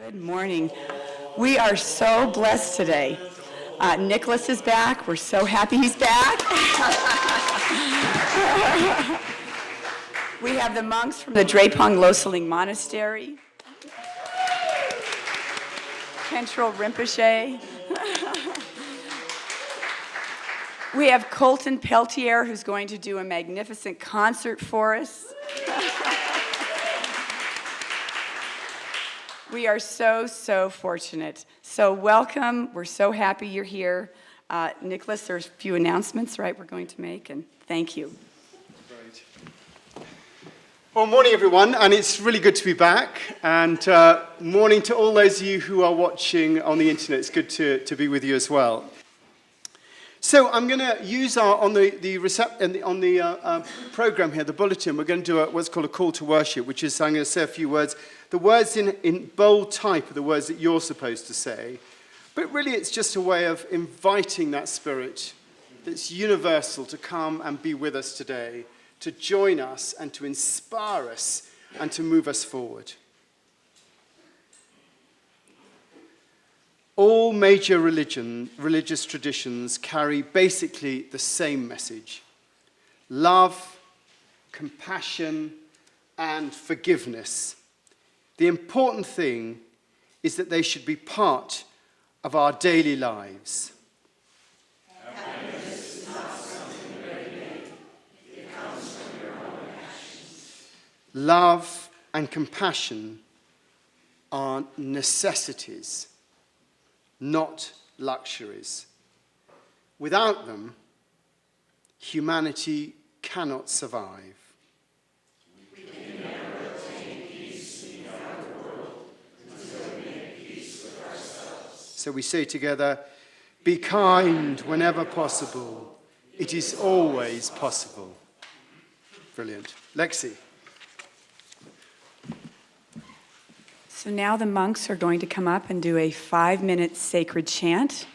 Good morning. We are so blessed today. Nicholas is back. We're so happy he's back. We have the monks from the Drepung Loseling Monastery. Kentro Rinpoche. We have Colton Peltier, who's going to do a magnificent concert for us. We are so fortunate. So welcome. We're so happy you're here. Nicholas, there's a few announcements, right, we're going to make, and thank you. Great. Well, morning, everyone, and it's really good to be back. And morning to all those of you who are watching on the internet. It's good to be with you as well. So I'm going to use on the program here, the bulletin, we're going to do what's called a call to worship, which is I'm going to say a few words. The words in bold type are the words that you're supposed to say. But really it's just a way of inviting that spirit that's universal to come and be with us today, to join us and to inspire us and to move us forward. All major religious traditions carry basically the same message: love, compassion, and forgiveness. The important thing is that they should be part of our daily lives. Happiness is not something ready-made. It comes from your own actions. Love and compassion are necessities, not luxuries. Without them, humanity cannot survive. We can never attain peace in our world until we make peace with ourselves. So we say together, be kind whenever possible. It is always possible. Brilliant. Lexie. So now the monks are going to come up and do a 5-minute sacred chant.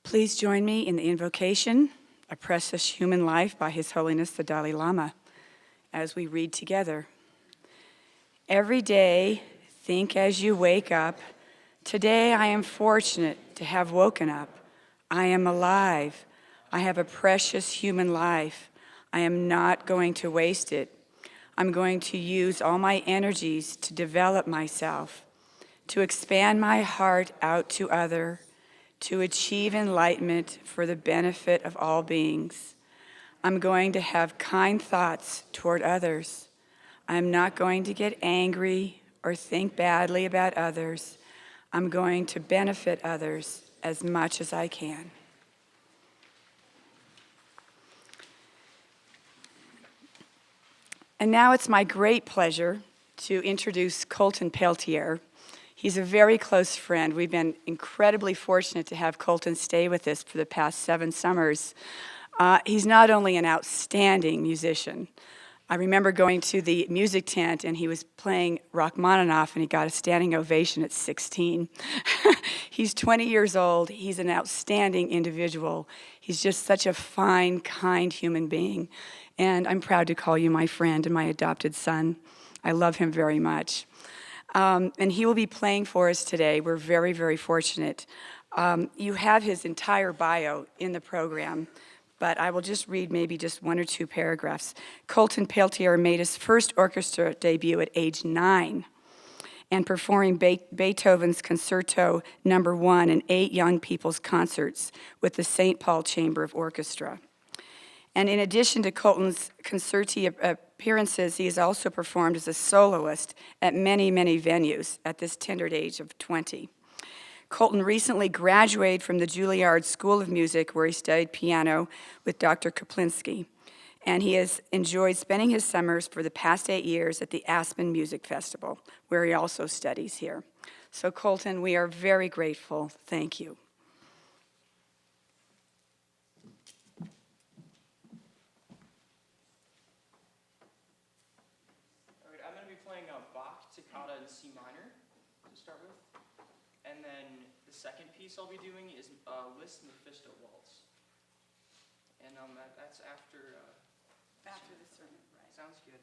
Please join me in the invocation, A Precious Human Life by His Holiness the Dalai Lama, as we read together. Every day, think as you wake up, today I am fortunate to have woken up. I am alive. I have a precious human life. I am not going to waste it. I'm going to use all my energies to develop myself, to expand my heart out to others, to achieve enlightenment for the benefit of all beings. I'm going to have kind thoughts toward others. I'm not going to get angry or think badly about others. I'm going to benefit others as much as I can. And now it's my great pleasure to introduce Colton Peltier. He's a very close friend. We've been incredibly fortunate to have Colton stay with us for the past 7 summers. He's not only an outstanding musician. I remember going to the music tent and he was playing Rachmaninoff and he got a standing ovation at 16. He's 20 years old. He's an outstanding individual. He's just such a fine, kind human being. And I'm proud to call you my friend and my adopted son. I love him very much. And he will be playing for us today. We're very, very fortunate. You have his entire bio in the program, but I will just read maybe just 1 or 2 paragraphs. Colton Peltier made his first orchestra debut at age 9 and performing Beethoven's Concerto No. 1 in 8 young people's concerts with the St. Paul Chamber of Orchestra. And in addition to Colton's concerti appearances, he has also performed as a soloist at many, many venues at this tender age of 20. Colton recently graduated from the Juilliard School of Music, where he studied piano with Dr. Kaplinsky. And he has enjoyed spending his summers for the past 8 years at the Aspen Music Festival, where he also studies here. So Colton, we are very grateful. Thank you. Bach Toccata in C minor to start with, and then the second piece I'll be doing is Liszt Mephisto Waltz, and that's after the sermon, right? Sounds good.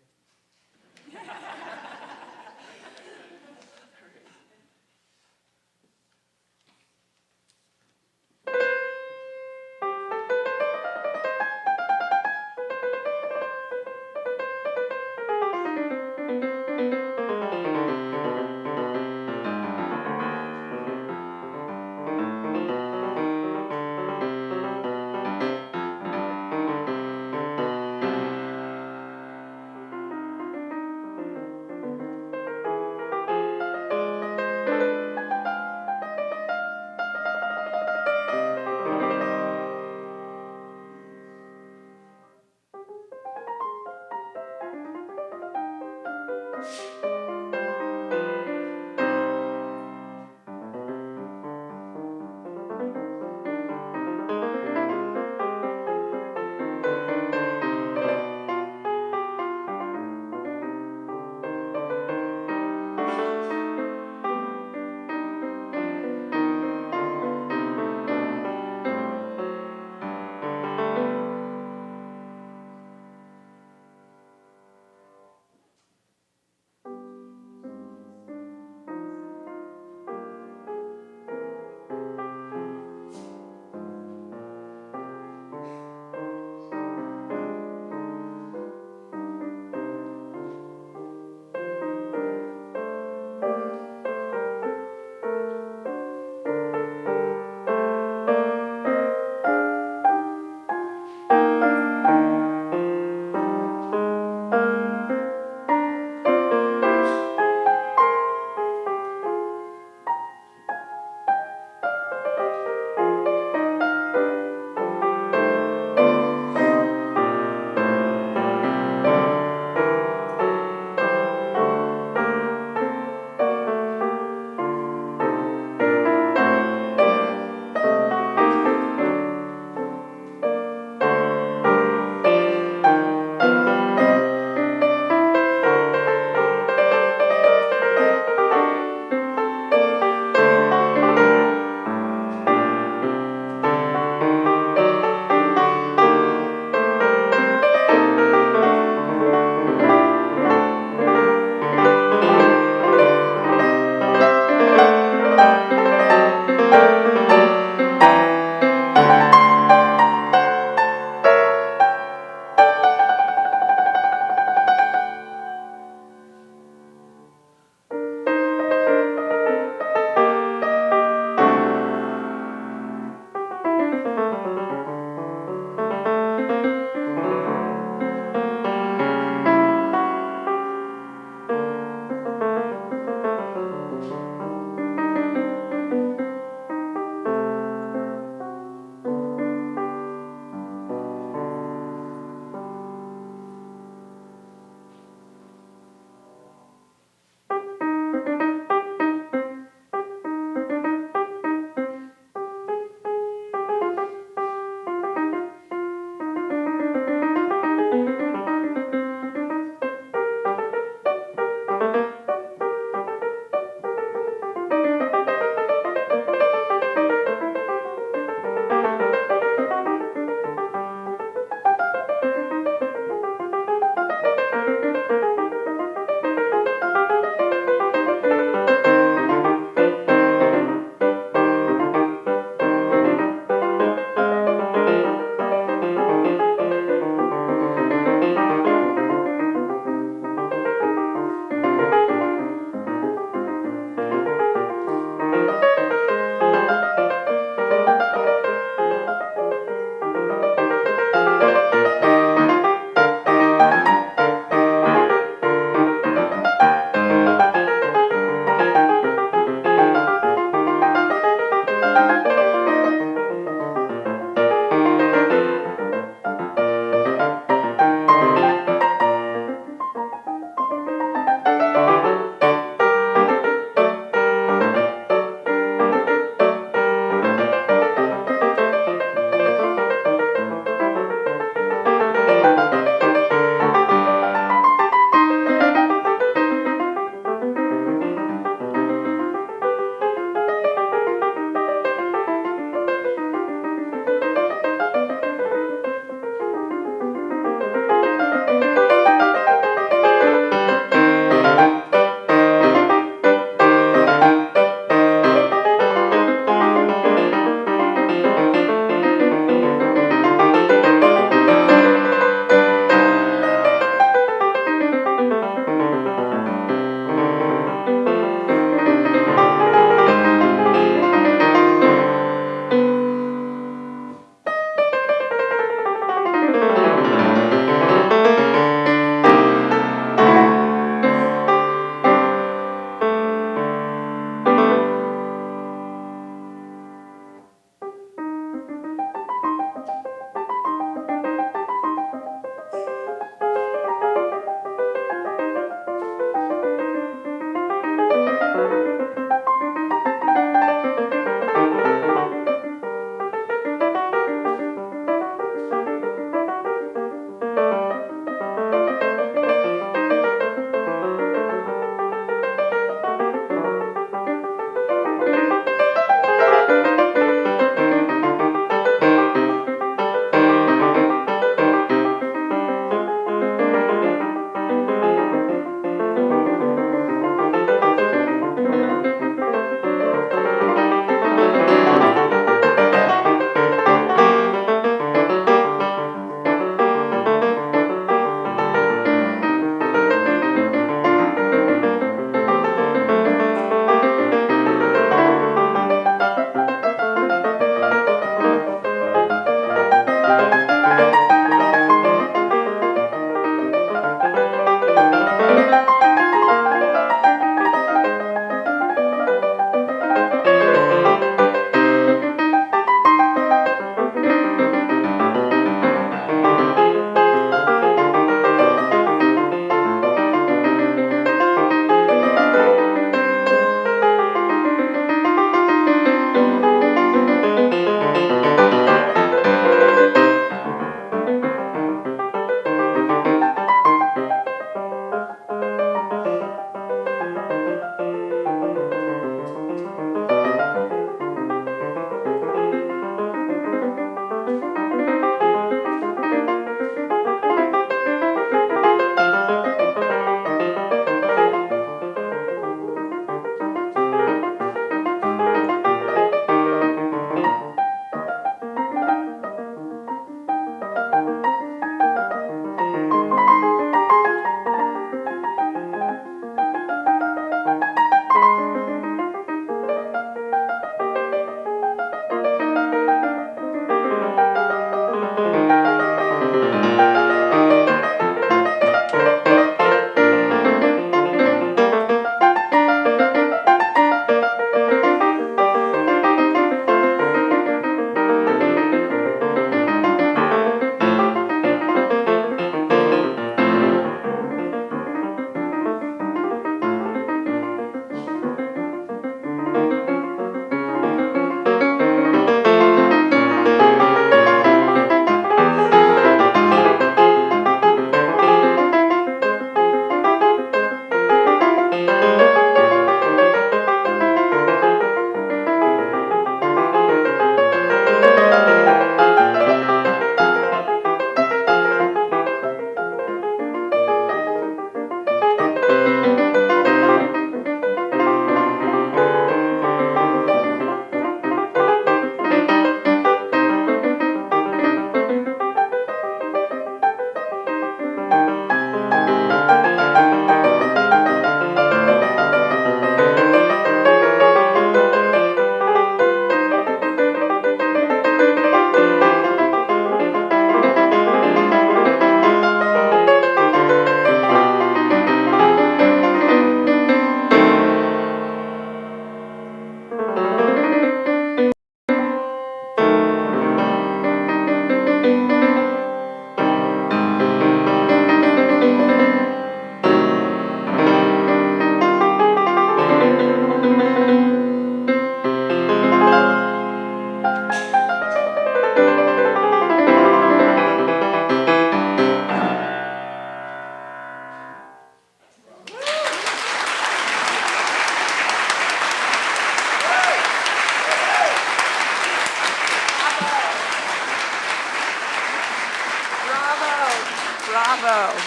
Bravo.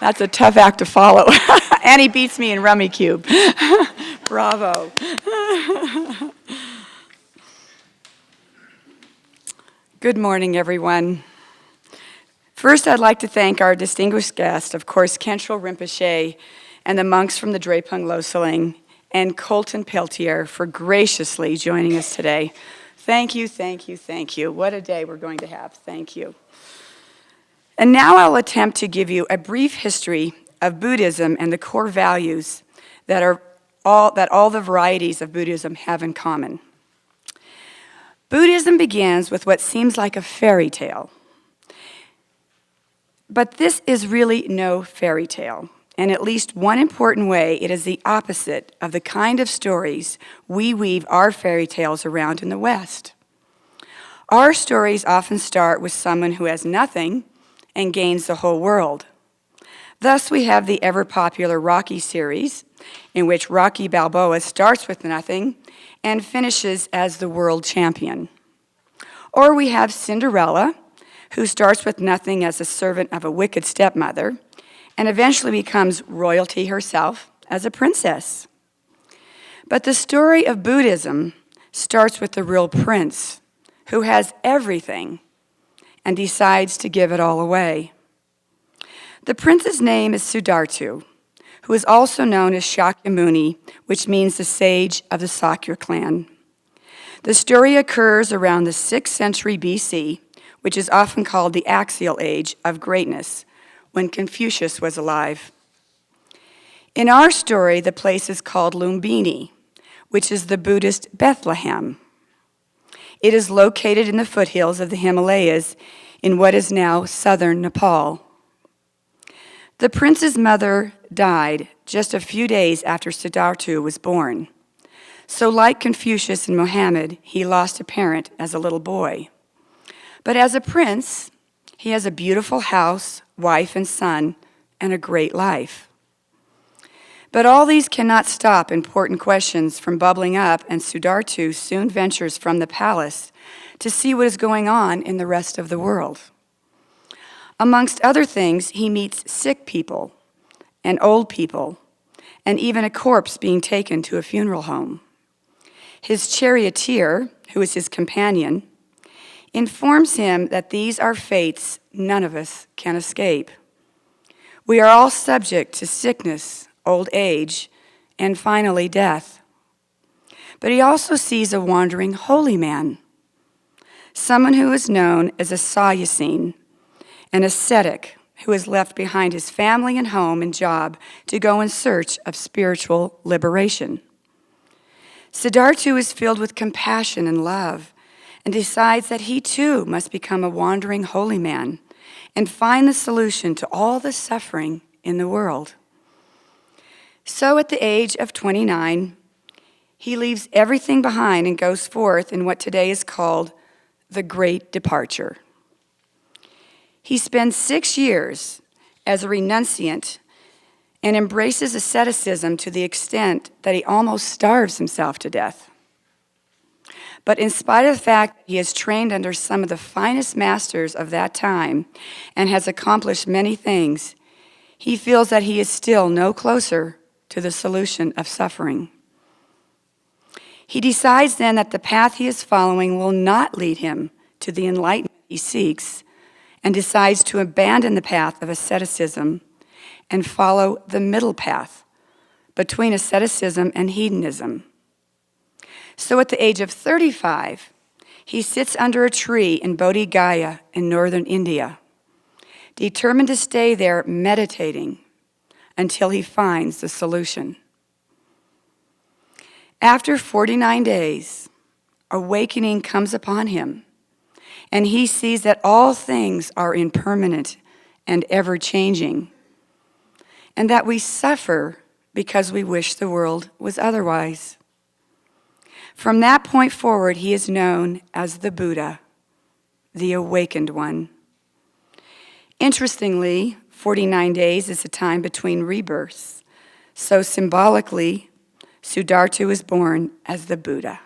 That's a tough act to follow. And he beats me in Rummy Cube. Bravo. Good morning, everyone. First, I'd like to thank our distinguished guest, of course, Khentrul Rinpoche, and the monks from the Drepung Losaling, and Colton Peltier for graciously joining us today. Thank you, thank you, thank you. What a day we're going to have. Thank you. And now I'll attempt to give you a brief history of Buddhism and the core values that all the varieties of Buddhism have in common. Buddhism begins with what seems like a fairy tale. But this is really no fairy tale. In at least one important way, it is the opposite of the kind of stories we weave our fairy tales around in the West. Our stories often start with someone who has nothing and gains the whole world. Thus, we have the ever-popular Rocky series, in which Rocky Balboa starts with nothing and finishes as the world champion. Or we have Cinderella, who starts with nothing as a servant of a wicked stepmother, and eventually becomes royalty herself as a princess. But the story of Buddhism starts with the real prince, who has everything and decides to give it all away. The prince's name is Siddhartha, who is also known as Shakyamuni, which means the sage of the Sakya clan. The story occurs around the 6th century BC, which is often called the axial age of greatness, when Confucius was alive. In our story, the place is called Lumbini, which is the Buddhist Bethlehem. It is located in the foothills of the Himalayas in what is now southern Nepal. The prince's mother died just a few days after Siddhartha was born. So like Confucius and Mohammed, he lost a parent as a little boy. But as a prince, he has a beautiful house, wife, and son, and a great life. But all these cannot stop important questions from bubbling up, and Siddhartha soon ventures from the palace to see what is going on in the rest of the world. Amongst other things, he meets sick people and old people, and even a corpse being taken to a funeral home. His charioteer, who is his companion, informs him that these are fates none of us can escape. We are all subject to sickness, old age, and finally death. But he also sees a wandering holy man, someone who is known as a Sayasine, an ascetic who has left behind his family and home and job to go in search of spiritual liberation. Siddhartha is filled with compassion and love and decides that he too must become a wandering holy man and find the solution to all the suffering in the world. So at the age of 29, he leaves everything behind and goes forth in what today is called the Great Departure. He spends 6 years as a renunciant and embraces asceticism to the extent that he almost starves himself to death. But in spite of the fact that he has trained under some of the finest masters of that time and has accomplished many things, he feels that he is still no closer to the solution of suffering. He decides then that the path he is following will not lead him to the enlightenment he seeks, and decides to abandon the path of asceticism and follow the middle path between asceticism and hedonism. So at the age of 35, he sits under a tree in Bodhi Gaya in northern India, determined to stay there meditating until he finds the solution. After 49 days, awakening comes upon him, and he sees that all things are impermanent and ever-changing, and that we suffer because we wish the world was otherwise. From that point forward, he is known as the Buddha, the awakened one. Interestingly, 49 days is a time between rebirths, so symbolically, Siddhartha was born as the Buddha,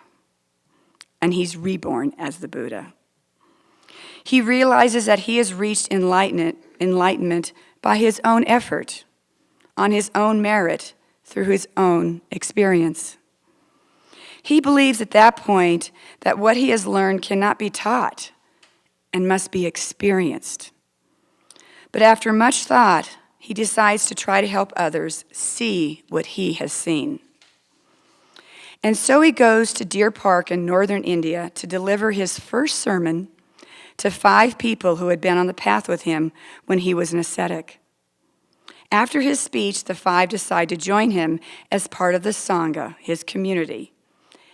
and he's reborn as the Buddha. He realizes that he has reached enlightenment by his own effort, on his own merit, through his own experience. He believes at that point that what he has learned cannot be taught and must be experienced. But after much thought, he decides to try to help others see what he has seen. And so he goes to Deer Park in northern India to deliver his first sermon to 5 people who had been on the path with him when he was an ascetic. After his speech, the 5 decide to join him as part of the Sangha, his community.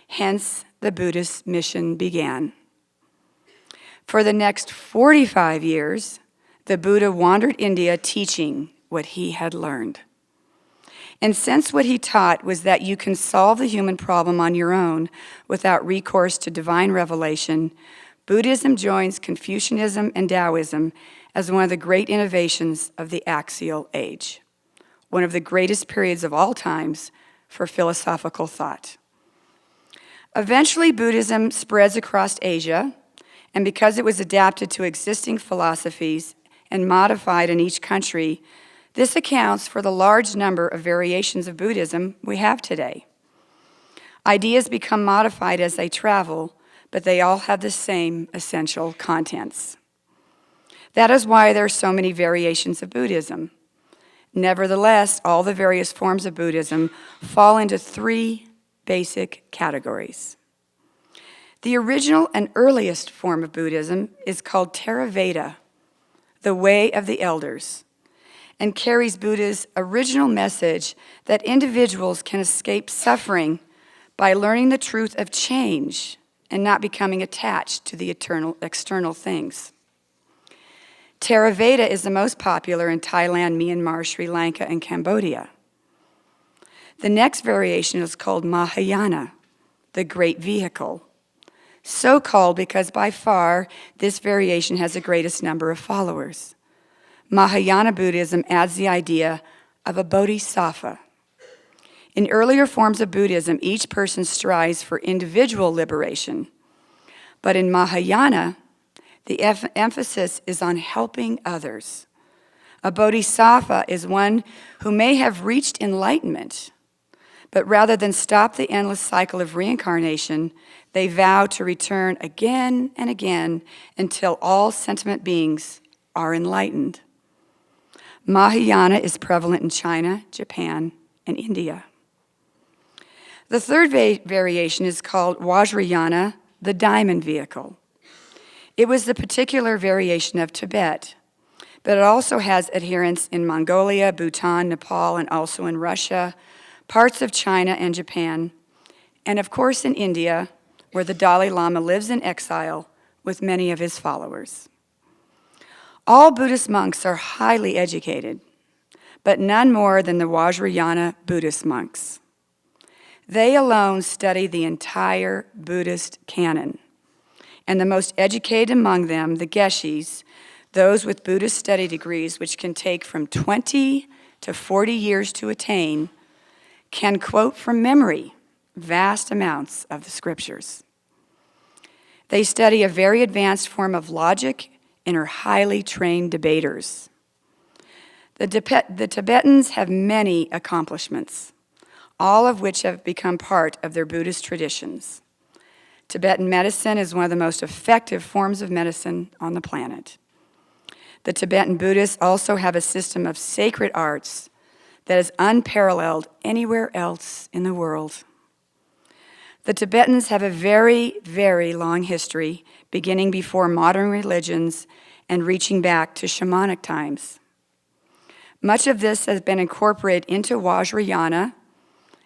Hence, the Buddhist mission began. For the next 45 years, the Buddha wandered India teaching what he had learned. And since what he taught was that you can solve the human problem on your own without recourse to divine revelation, Buddhism joins Confucianism and Taoism as one of the great innovations of the axial age, one of the greatest periods of all times for philosophical thought. Eventually, Buddhism spreads across Asia, and because it was adapted to existing philosophies and modified in each country, this accounts for the large number of variations of Buddhism we have today. Ideas become modified as they travel, but they all have the same essential contents. That is why there are so many variations of Buddhism. Nevertheless, all the various forms of Buddhism fall into 3 basic categories. The original and earliest form of Buddhism is called Theravada, the way of the elders, and carries Buddha's original message that individuals can escape suffering by learning the truth of change and not becoming attached to the external things. Theravada is the most popular in Thailand, Myanmar, Sri Lanka, and Cambodia. The next variation is called Mahayana, the great vehicle. So called because by far this variation has the greatest number of followers. Mahayana Buddhism adds the idea of a bodhisattva. In earlier forms of Buddhism, each person strives for individual liberation. But in Mahayana, the emphasis is on helping others. A bodhisattva is one who may have reached enlightenment, but rather than stop the endless cycle of reincarnation, they vow to return again and again until all sentient beings are enlightened. Mahayana is prevalent in China, Japan, and India. The third variation is called Vajrayana, the diamond vehicle. It was the particular variation of Tibet, but it also has adherents in Mongolia, Bhutan, Nepal, and also in Russia, parts of China and Japan, and of course in India, where the Dalai Lama lives in exile with many of his followers. All Buddhist monks are highly educated, but none more than the Vajrayana Buddhist monks. They alone study the entire Buddhist canon, and the most educated among them, the Geshis, those with Buddhist study degrees, which can take from 20 to 40 years to attain, can quote from memory vast amounts of the scriptures. They study a very advanced form of logic and are highly trained debaters. The Tibetans have many accomplishments, all of which have become part of their Buddhist traditions. Tibetan medicine is one of the most effective forms of medicine on the planet. The Tibetan Buddhists also have a system of sacred arts that is unparalleled anywhere else in the world. The Tibetans have a very, very long history, beginning before modern religions and reaching back to shamanic times. Much of this has been incorporated into Vajrayana,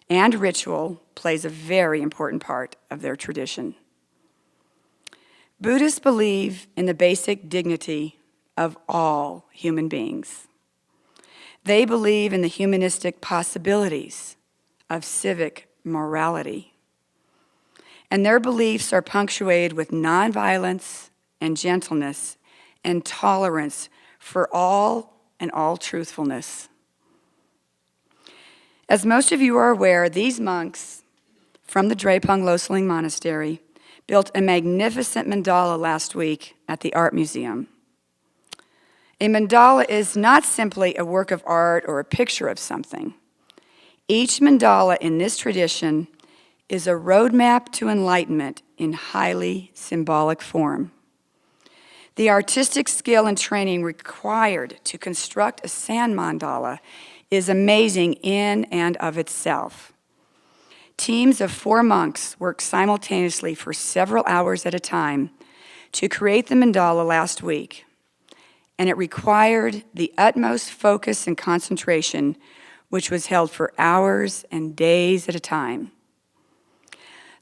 and ritual plays a very important part of their tradition. Buddhists believe in the basic dignity of all human beings. They believe in the humanistic possibilities of civic morality. And their beliefs are punctuated with nonviolence and gentleness and tolerance for all and all truthfulness. As most of you are aware, these monks from the Drepung Loseling Monastery built a magnificent mandala last week at the Art Museum. A mandala is not simply a work of art or a picture of something. Each mandala in this tradition is a roadmap to enlightenment in highly symbolic form. The artistic skill and training required to construct a sand mandala is amazing in and of itself. Teams of 4 monks worked simultaneously for several hours at a time to create the mandala last week, and it required the utmost focus and concentration, which was held for hours and days at a time.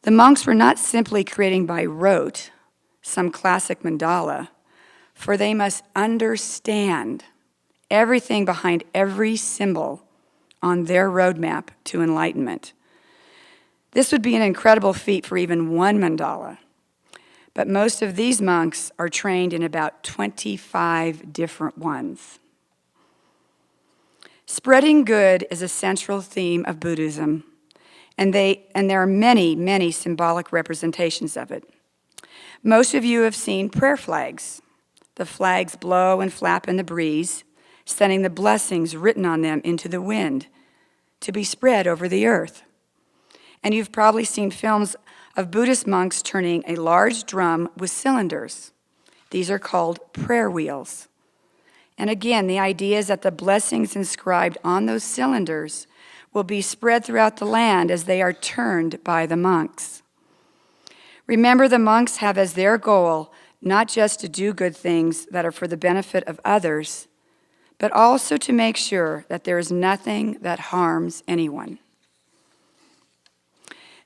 The monks were not simply creating by rote some classic mandala, for they must understand everything behind every symbol on their roadmap to enlightenment. This would be an incredible feat for even one mandala, but most of these monks are trained in about 25 different ones. Spreading good is a central theme of Buddhism, and there are many, many symbolic representations of it. Most of you have seen prayer flags. The flags blow and flap in the breeze, sending the blessings written on them into the wind to be spread over the earth. And you've probably seen films of Buddhist monks turning a large drum with cylinders. These are called prayer wheels. And again, the idea is that the blessings inscribed on those cylinders will be spread throughout the land as they are turned by the monks. Remember, the monks have as their goal not just to do good things that are for the benefit of others, but also to make sure that there is nothing that harms anyone.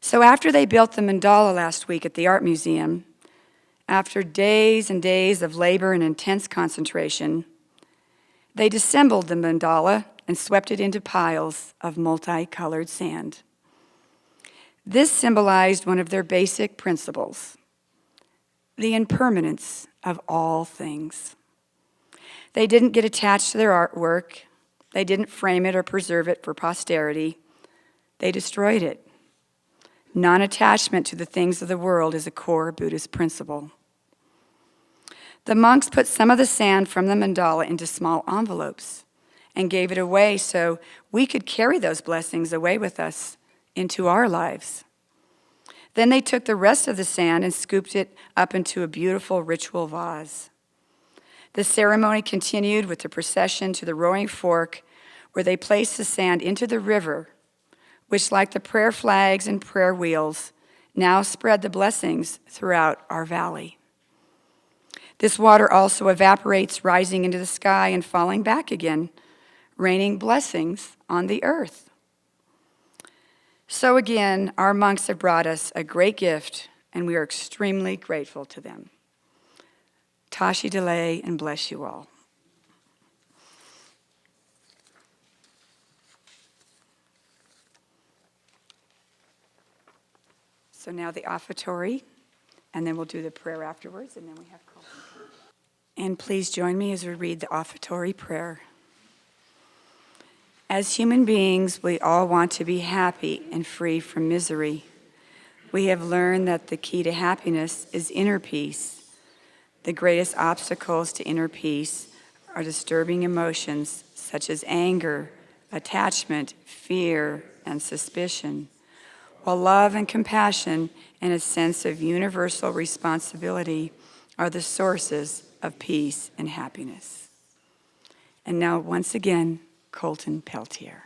So after they built the mandala last week at the Art Museum, after days and days of labor and intense concentration, they disassembled the mandala and swept it into piles of multicolored sand. This symbolized one of their basic principles: the impermanence of all things. They didn't get attached to their artwork. They didn't frame it or preserve it for posterity. They destroyed it. Non-attachment to the things of the world is a core Buddhist principle. The monks put some of the sand from the mandala into small envelopes and gave it away so we could carry those blessings away with us into our lives. Then they took the rest of the sand and scooped it up into a beautiful ritual vase. The ceremony continued with the procession to the Roaring Fork, where they placed the sand into the river, which, like the prayer flags and prayer wheels, now spread the blessings throughout our valley. This water also evaporates, rising into the sky and falling back again, raining blessings on the earth. So again, our monks have brought us a great gift, and we are extremely grateful to them. Tashi delay and bless you all. So now the offertory, and then we'll do the prayer afterwards, and then we have call. And please join me as we read the offertory prayer. As human beings, we all want to be happy and free from misery. We have learned that the key to happiness is inner peace. The greatest obstacles to inner peace are disturbing emotions such as anger, attachment, fear, and suspicion, while love and compassion and a sense of universal responsibility are the sources of peace and happiness. And now, once again, Colton Peltier.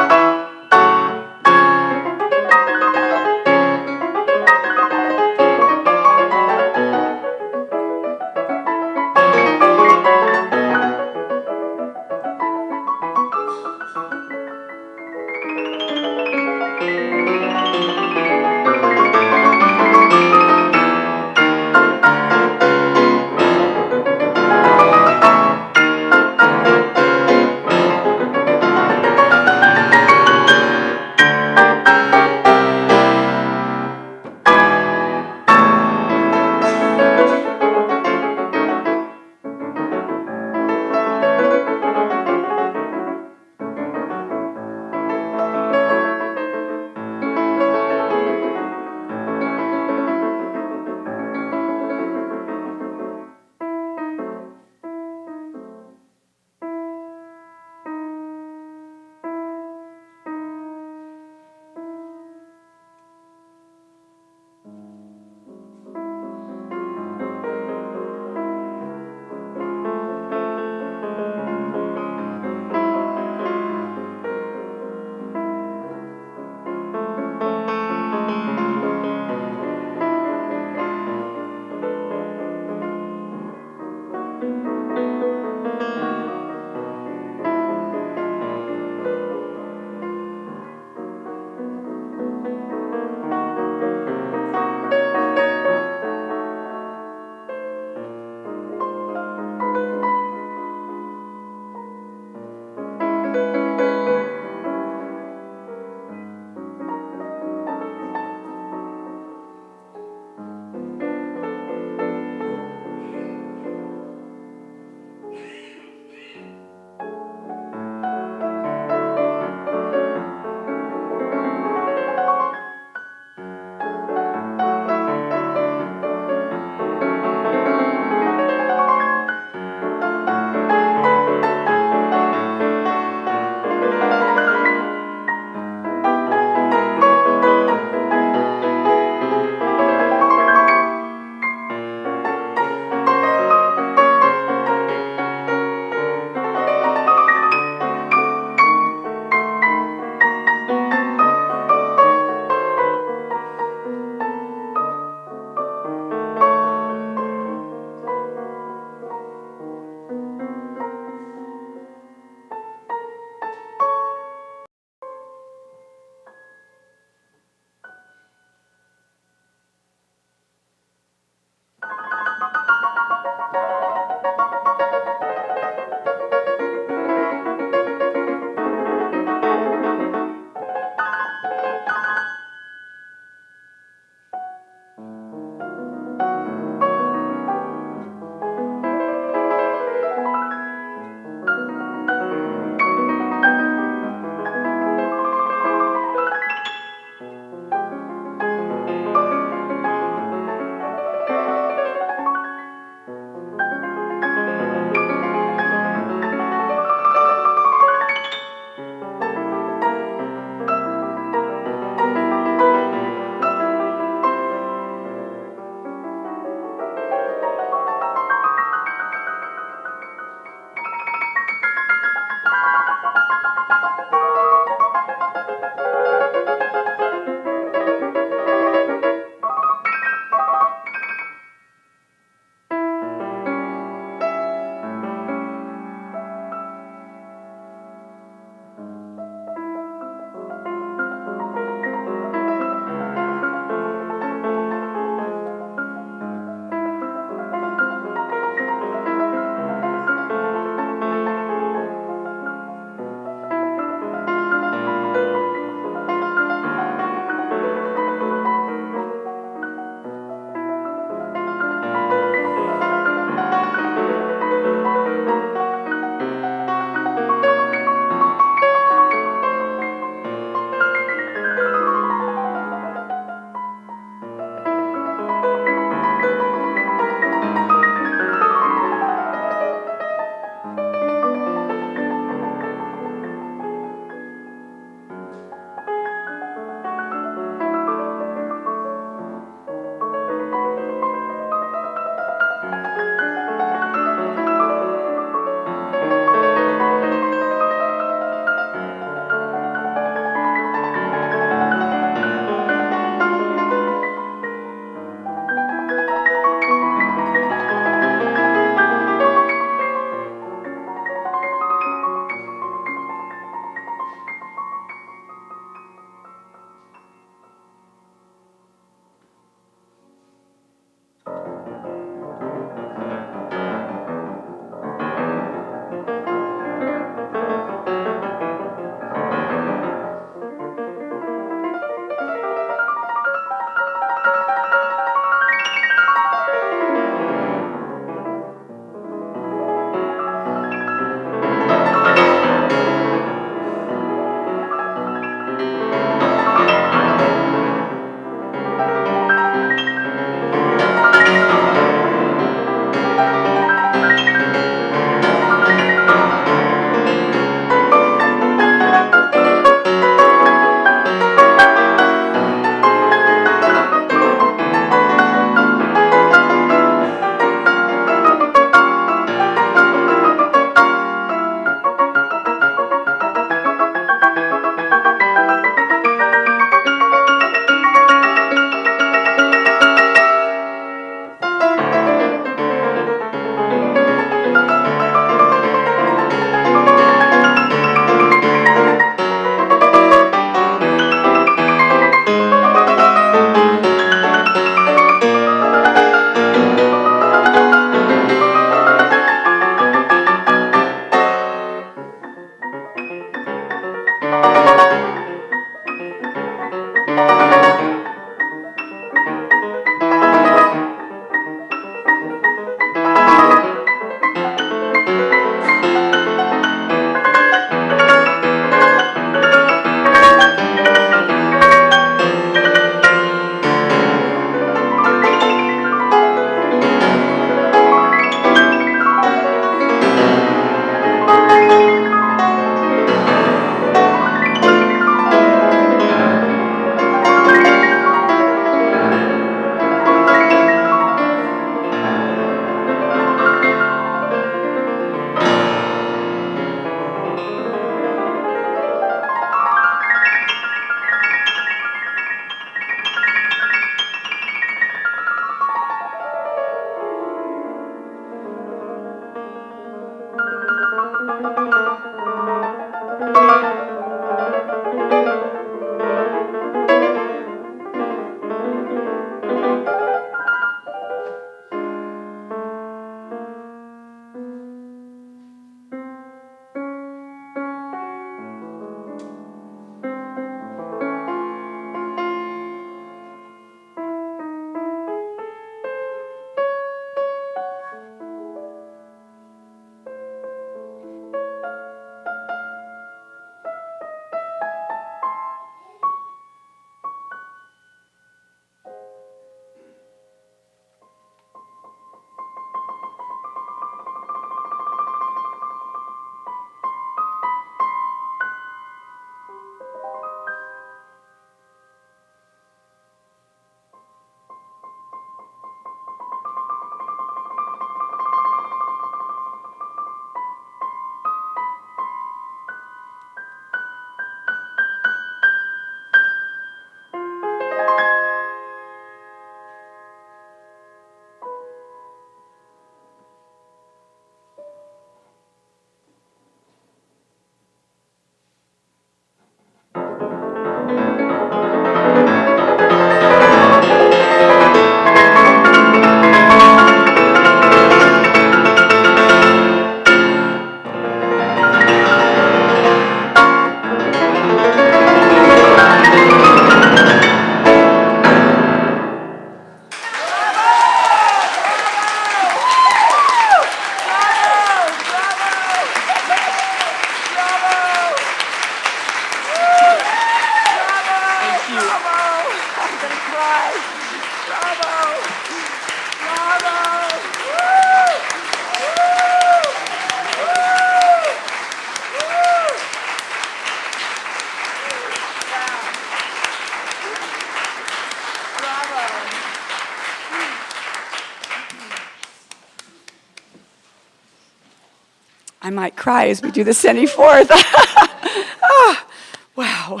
might cry as we do the sending forth. Oh, wow.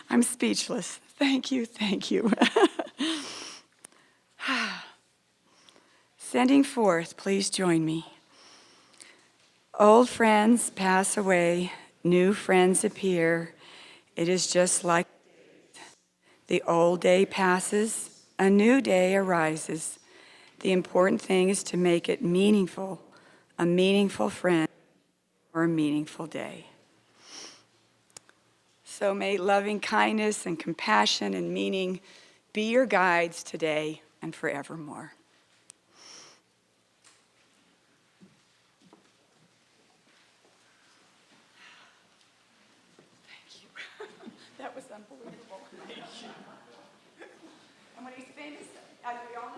I'm speechless. Thank you, thank you. Sending forth, please join me. Old friends pass away, new friends appear. It is just like the old day passes, a new day arises. The important thing is to make it meaningful, a meaningful friend or a meaningful day. So may loving kindness and compassion and meaning be your guides today and forevermore. Thank you. That was unbelievable. Thank you. And when he's famous, as we all know,